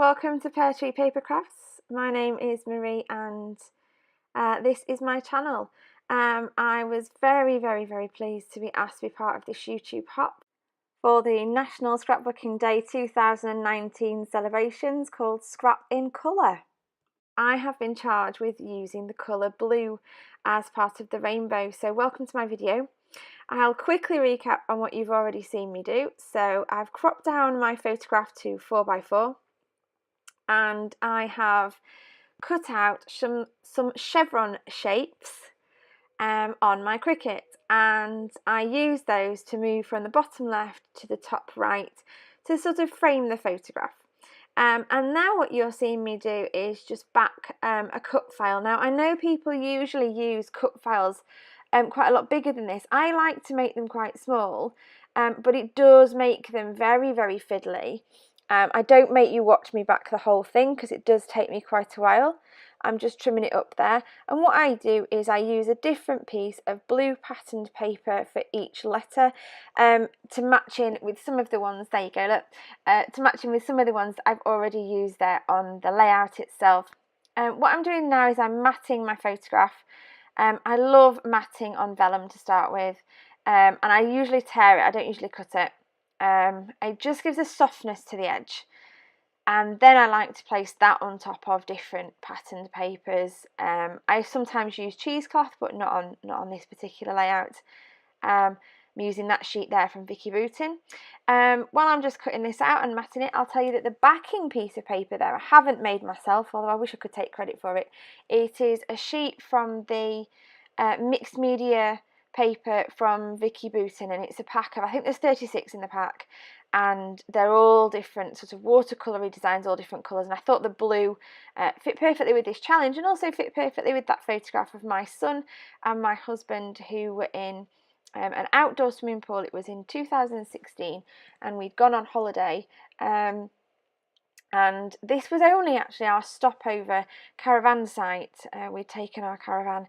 welcome to Pear Tree Paper Crafts. My name is Marie and this is my channel. I was very pleased to be asked to be part of this YouTube hop for the National Scrapbooking Day 2019 celebrations called Scrap in Colour. I have been charged with using the colour blue as part of the rainbow, so welcome to my video. I'll quickly recap on what you've already seen me do. So I've cropped down my photograph to 4x4 and I have cut out some chevron shapes on my Cricut, and I use those to move from the bottom left to the top right to sort of frame the photograph. And now what you're seeing me do is just back a cut file. Now I know people usually use cut files quite a lot bigger than this. I like to make them quite small, but it does make them very fiddly. I don't make you watch me back the whole thing because it does take me quite a while. I'm just trimming it up there, and what I do is I use a different piece of blue patterned paper for each letter to match in with some of the ones, there you go, look, to match in with some of the ones that I've already used there on the layout itself. What I'm doing now is I'm matting my photograph. I love matting on vellum to start with, and I usually tear it, I don't usually cut it. It just gives a softness to the edge, and then I like to place that on top of different patterned papers. I sometimes use cheesecloth, but not on this particular layout. I'm using that sheet there from Vicky Bootin. While I'm just cutting this out and matting it, I'll tell you that the backing piece of paper there I haven't made myself, although I wish I could take credit for it. It is a sheet from the mixed media paper from Vicky Bootin, and it's a pack of, I think there's 36 in the pack, and they're all different sort of watercolory designs, all different colours, and I thought the blue fit perfectly with this challenge and also fit perfectly with that photograph of my son and my husband who were in an outdoor swimming pool. It was in 2016 and we'd gone on holiday, and this was only actually our stopover caravan site. We'd taken our caravan,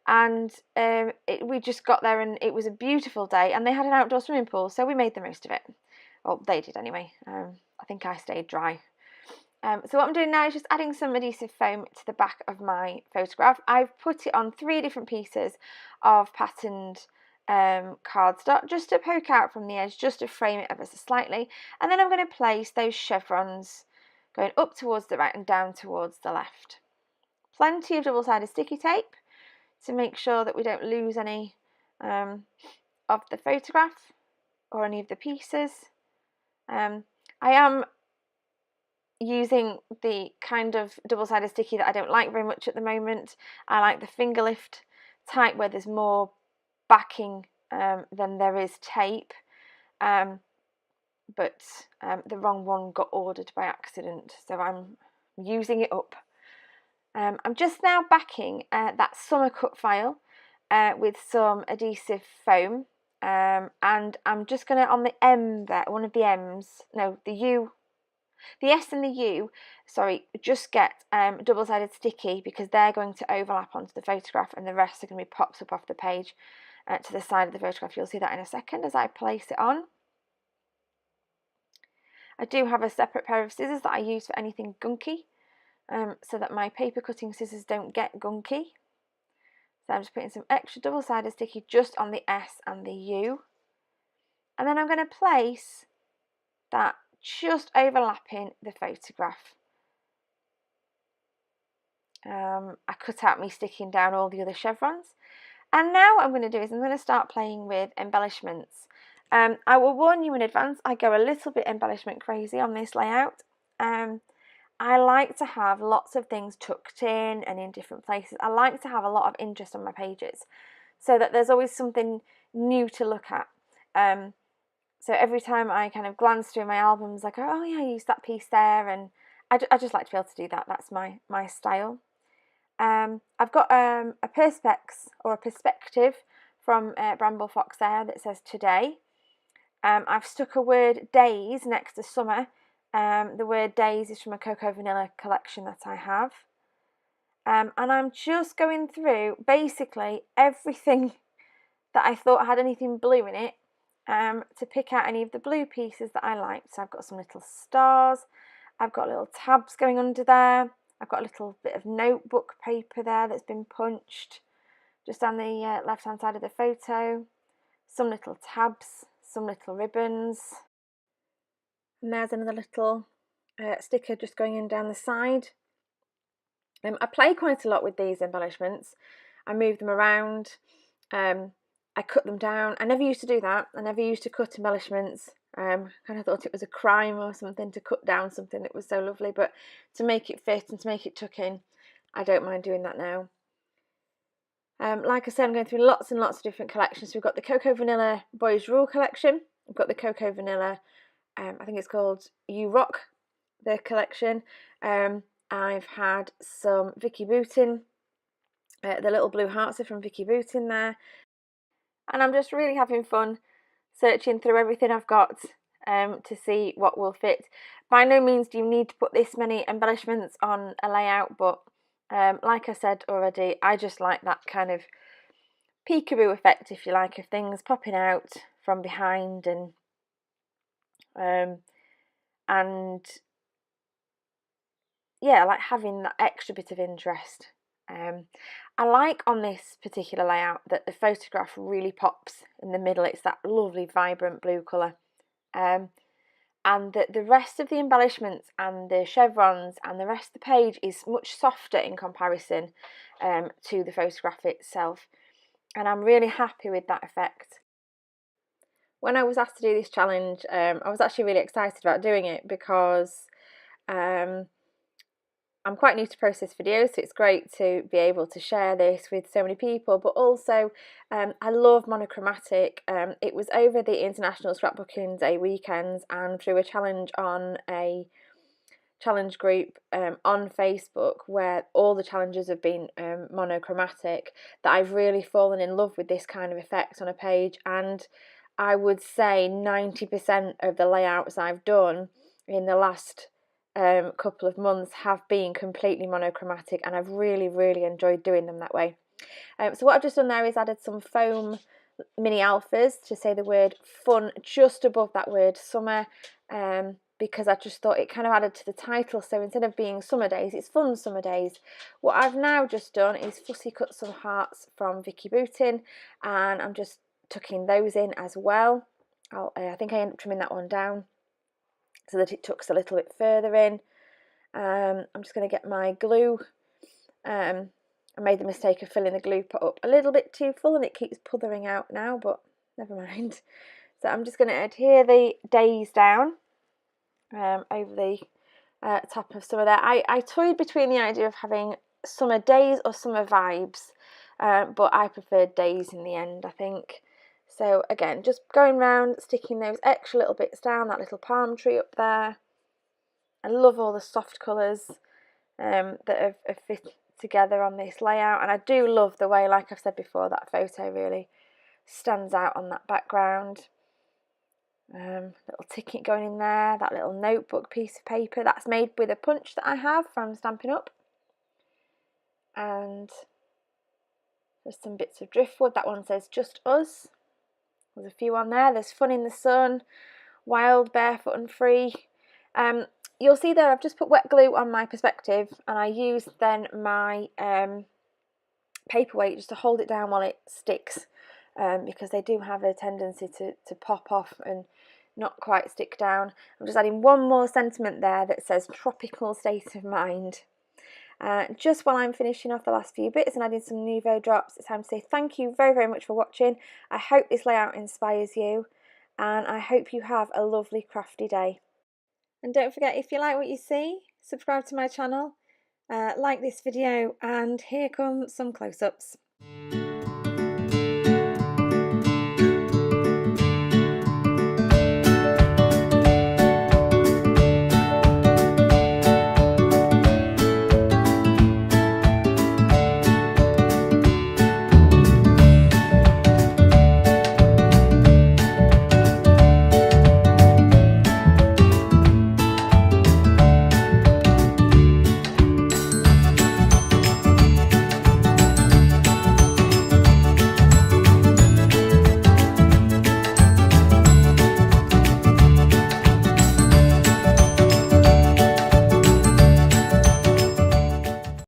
and we just got there and it was a beautiful day and they had an outdoor swimming pool, so we made the most of it. Well, they did anyway. I think I stayed dry. So what I'm doing now is just adding some adhesive foam to the back of my photograph. I've put it on 3 different pieces of patterned cardstock just to poke out from the edge, just to frame it ever so slightly, and then I'm going to place those chevrons going up towards the right and down towards the left. Plenty of double-sided sticky tape to make sure that we don't lose any of the photograph or any of the pieces. I am using the kind of double-sided sticky that I don't like very much at the moment. I like the finger lift type where there's more backing than there is tape, but the wrong one got ordered by accident, so I'm using it up. I'm just now backing that summer cut file with some adhesive foam, and I'm just going to, on the M there, one of the M's, no, the U, the S and the U, sorry, just get double-sided sticky because they're going to overlap onto the photograph and the rest are going to be pops up off the page to the side of the photograph. You'll see that in a second as I place it on. I do have a separate pair of scissors that I use for anything gunky, so that my paper cutting scissors don't get gunky. So I'm just putting some extra double-sided sticky just on the S and the U, and then I'm going to place that just overlapping the photograph. I cut out me sticking down all the other chevrons, and now what I'm going to do is I'm going to start playing with embellishments. I will warn you in advance, I go a little bit embellishment crazy on this layout. I like to have lots of things tucked in and in different places. I like to have a lot of interest on my pages so that there's always something new to look at. So every time I kind of glance through my albums, I go, oh yeah, I used that piece there, and I just like to be able to do that. That's my style. I've got a perspex or a perspective from Bramble Fox there that says today. I've stuck a word days next to summer. The word days is from a Cocoa Vanilla collection that I have. And I'm just going through basically everything that I thought had anything blue in it, to pick out any of the blue pieces that I liked. So I've got some little stars, I've got little tabs going under there. I've got a little bit of notebook paper there that's been punched just on the left hand side of the photo. Some little tabs, some little ribbons, and there's another little sticker just going in down the side. I play quite a lot with these embellishments. I move them around, I cut them down. I never used to do that. I never used to cut embellishments. Kind of thought it was a crime or something to cut down something that was so lovely, but to make it fit and to make it tuck in, I don't mind doing that now. Like I said, I'm going through lots and lots of different collections. So we've got the Cocoa Vanilla Boys Rule collection. We've got the Cocoa Vanilla, I think it's called You Rock, the collection. I've had some Vicky Bootin, the little blue hearts are from Vicky Bootin there. And I'm just really having fun searching through everything I've got to see what will fit. By no means do you need to put this many embellishments on a layout, but like I said already, I just like that kind of peekaboo effect, if you like, of things popping out from behind and yeah, I like having that extra bit of interest. I like on this particular layout that the photograph really pops in the middle. It's that lovely vibrant blue colour, and that the rest of the embellishments and the chevrons and the rest of the page is much softer in comparison to the photograph itself, and I'm really happy with that effect. When I was asked to do this challenge, I was actually really excited about doing it because I'm quite new to process videos, so it's great to be able to share this with so many people, but also I love monochromatic. It was over the International Scrapbooking Day weekends and through a challenge on a challenge group on Facebook where all the challenges have been monochromatic that I've really fallen in love with this kind of effect on a page, and I would say 90% of the layouts I've done in the last couple of months have been completely monochromatic, and I've really enjoyed doing them that way. So what I've just done there is added some foam mini alphas to say the word fun just above that word summer, because I just thought it kind of added to the title. So instead of being summer days, it's fun summer days. What I've now just done is fussy cut some hearts from Vicky Bootin, and I'm just tucking those in as well. I think I ended up trimming that one down so that it tucks a little bit further in. I'm just going to get my glue. I made the mistake of filling the glue pot up a little bit too full and it keeps puthering out now, but never mind. So I'm just going to adhere the days down over the top of summer there. I toyed between the idea of having summer days or summer vibes, but I preferred days in the end, I think. So again, just going round, sticking those extra little bits down, that little palm tree up there. I love all the soft colours that have fit together on this layout, and I do love the way, like I've said before, that photo really stands out on that background. Little ticket going in there, that little notebook piece of paper, that's made with a punch that I have from Stampin' Up. And there's some bits of driftwood. That one says Just Us. There's a few on there. There's Fun in the Sun, Wild, Barefoot and Free. You'll see there I've just put wet glue on my perspective, and I used then my paperweight just to hold it down while it sticks, because they do have a tendency to pop off and not quite stick down. I'm just adding one more sentiment there that says Tropical State of Mind. Just while I'm finishing off the last few bits and adding some Nouveau drops, it's time to say thank you very much for watching. I hope this layout inspires you, and I hope you have a lovely crafty day. And don't forget, if you like what you see, subscribe to my channel, like this video, and here come some close-ups.